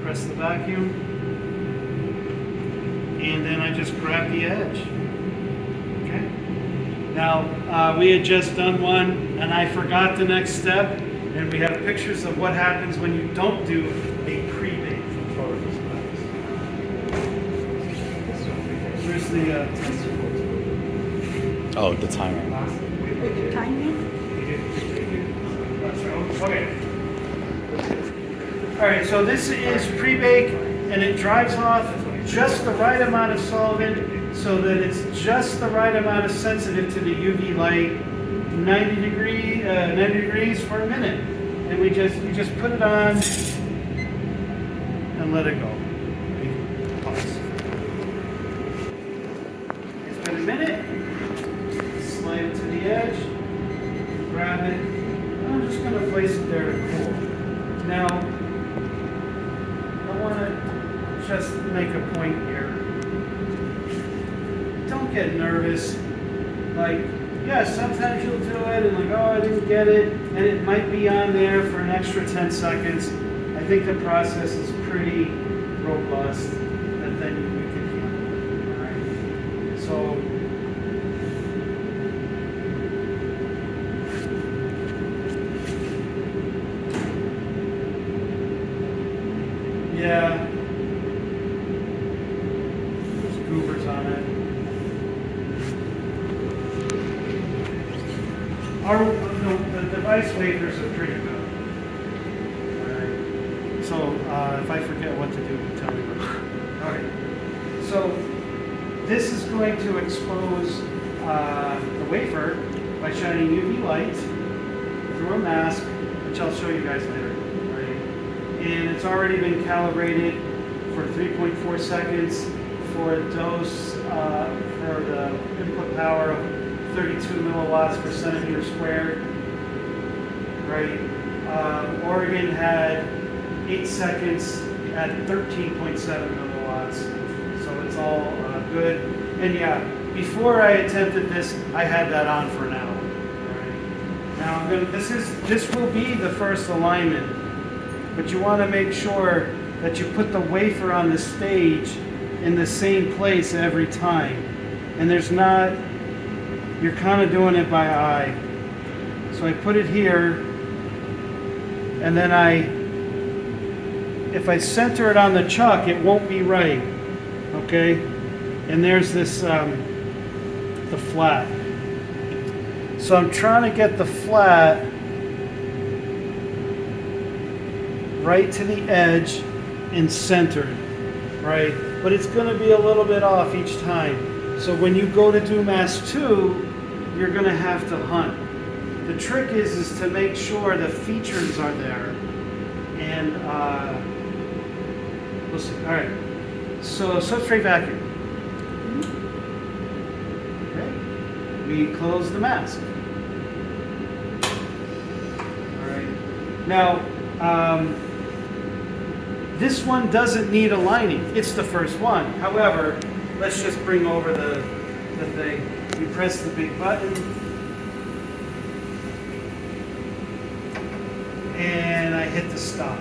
press the vacuum, and then I just grab the edge. Okay. Now, we had just done one, and I forgot the next step, and we have pictures of what happens when you don't do a pre-bake. Here's the tester. Oh, the timer. Timing? Okay. All right, so this is pre-bake, and it dries off just the right amount of solvent so that it's just the right amount of sensitive to the UV light, 90 degrees for a minute. And you just put it on and let it go. Pause. It's been a minute. Slide it to the edge, grab it. I'm just going to place it there to cool. Now, I want to just make a point here. Don't get nervous. Like, yeah, sometimes you'll do it and like, oh, I didn't get it, and it might be on there for an extra 10 seconds. I think the process is pretty robust, and then we can handle it. All right. So. Yeah, there's goobers on it. The device wafers are pretty good. Alright, so if I forget what to do, tell me what to do. Alright, so this is going to expose the wafer by shining UV light through a mask, which I'll show you guys later. And it's already been calibrated for 3.4 seconds for a dose for the input power of 32 milliwatts per centimeter squared. Right? Oregon had 8 seconds at 13.7 milliwatts, so it's all good. And yeah, before I attempted this, I had that on for an hour. Right? Now this will be the first alignment. But you want to make sure that you put the wafer on the stage in the same place every time. And you're kind of doing it by eye. So I put it here, and then if I center it on the chuck, it won't be right. Okay? And there's this, the flat. So I'm trying to get the flat right to the edge and centered, right? But it's going to be a little bit off each time. So when you go to do mask 2, you're going to have to hunt. The trick is to make sure the features are there. And we'll see. All right. So substrate vacuum. Okay. We close the mask. All right. Now. This one doesn't need aligning. It's the first one. However, let's just bring over the thing. You press the big button. And I hit the stop.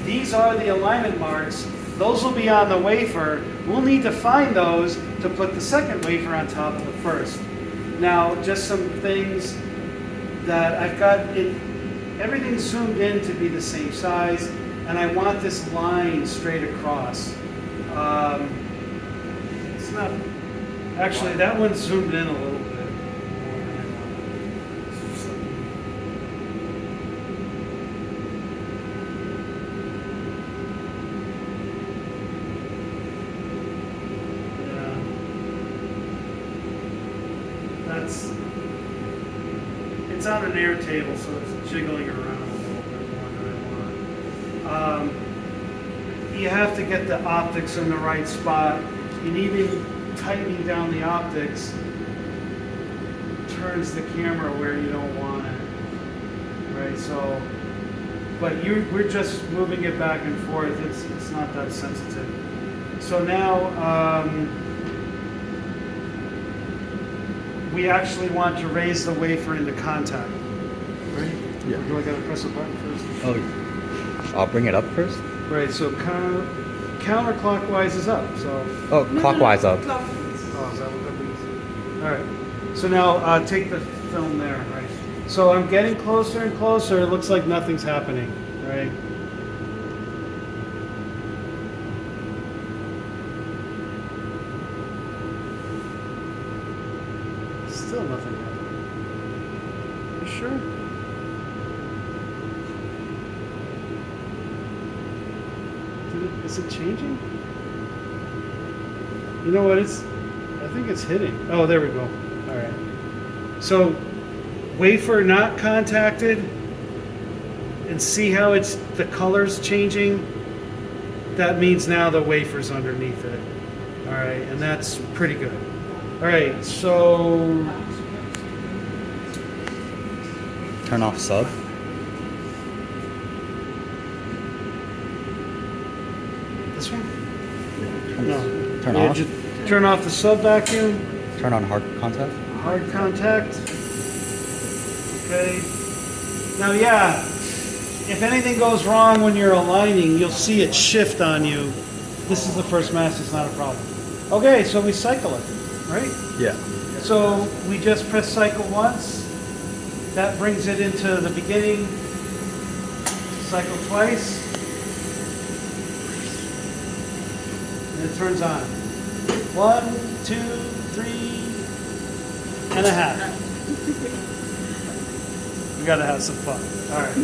These are the alignment marks. Those will be on the wafer. We'll need to find those to put the second wafer on top of the first. Now, just some things that I've got everything's zoomed in to be the same size. And I want this line straight across. It's not, actually that one's zoomed in a little bit. Yeah. It's on an air table, so it's jiggling around. You have to get the optics in the right spot, and even tightening down the optics turns the camera where you don't want it, right? So, but we're just moving it back and forth. It's not that sensitive. So now we actually want to raise the wafer into contact, right? Yeah. Or do I gotta press a button first? Oh, I'll bring it up first. Right, so counterclockwise is up, so... Oh, clockwise up. Clockwise. Oh, is that what that means? All right. So now take the film there, right? So I'm getting closer and closer. It looks like nothing's happening, right? Still nothing happening. You sure? Is it changing? You know what? I think it's hitting. Oh, there we go. All right. So, wafer not contacted, and see how the color's changing. That means now the wafer's underneath it. All right, and that's pretty good. All right, so Turn off sub. this one? No. Turn Yeah, off. just turn off the sub vacuum. Turn on hard contact. Hard contact. Okay. Now, yeah, if anything goes wrong when you're aligning, you'll see it shift on you. This is the first mask, it's not a problem. Okay, so we cycle it, right? Yeah. So we just press cycle once. That brings it into the beginning. Cycle twice. And it turns on. 1, 2, 3 and a half. We gotta have some fun. All right.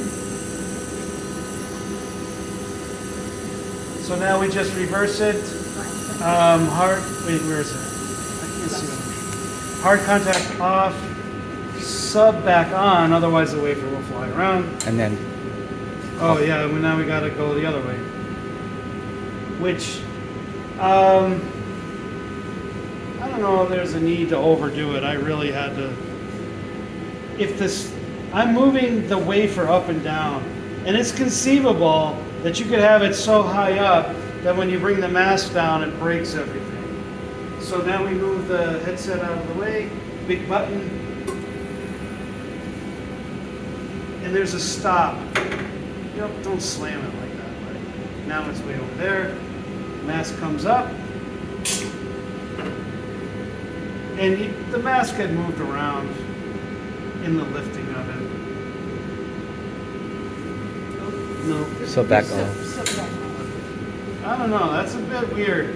So now we just reverse it. Wait, where is it? I can't see it. Hard contact off. Sub back on, otherwise the wafer will fly around. And then. Oh yeah, well, now we gotta go the other way. Which, I don't know if there's a need to overdo it. I really had to. I'm moving the wafer up and down, and it's conceivable that you could have it so high up that when you bring the mask down, it breaks everything. So now we move the headset out of the way, big button, and there's a stop. Don't slam it like that, but now it's way over there. Mask comes up, and the mask had moved around in the lifting of it. No. So back Sub off. back. I don't know, that's a bit weird.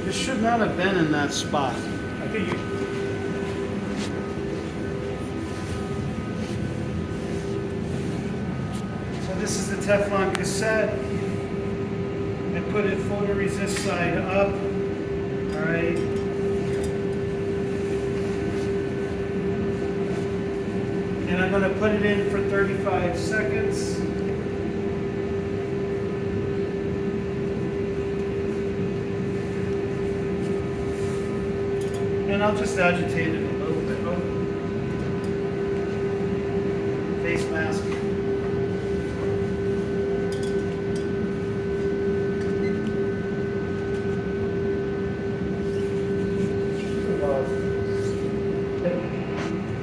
It should not have been in that spot. I think you... So this is the Teflon cassette. I put it photoresist side up. All right. And I'm going to put it in for 35 seconds. And I'll just agitate it a little bit. Oh. Face mask.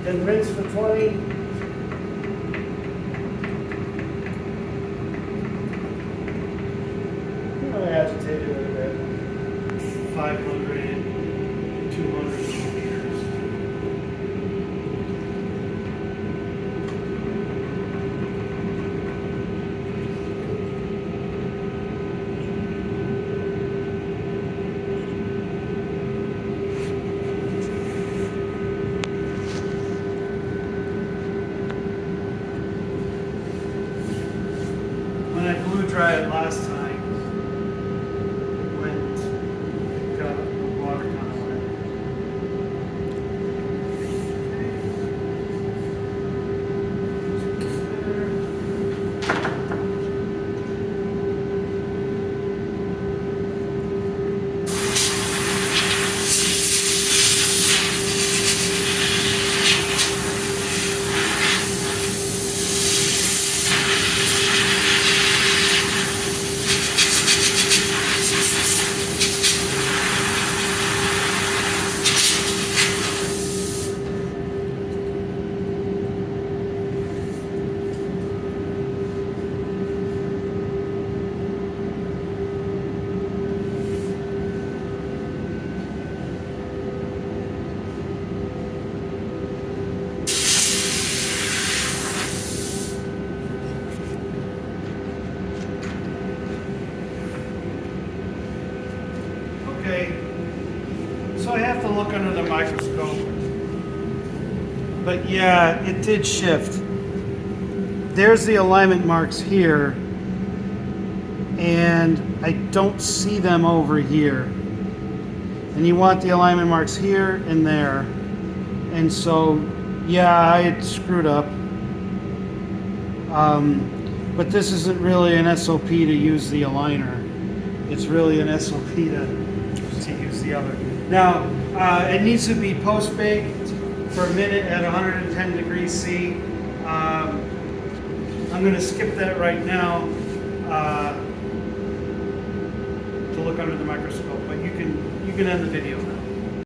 And rinse for 20. I agitate it a little bit. 500, 200 millimeters. When I glue dry it last time, got the water kind of wet. Okay, so I have to look under the microscope. But yeah, it did shift. There's the alignment marks here, and I don't see them over here. And you want the alignment marks here and there. And so, yeah, I had screwed up. But this isn't really an SOP to use the aligner. It's really an SOP to use the other. Now, it needs to be post-baked for a minute at 110 degrees C. I'm going to skip that right now to look under the microscope, but you can end the video now.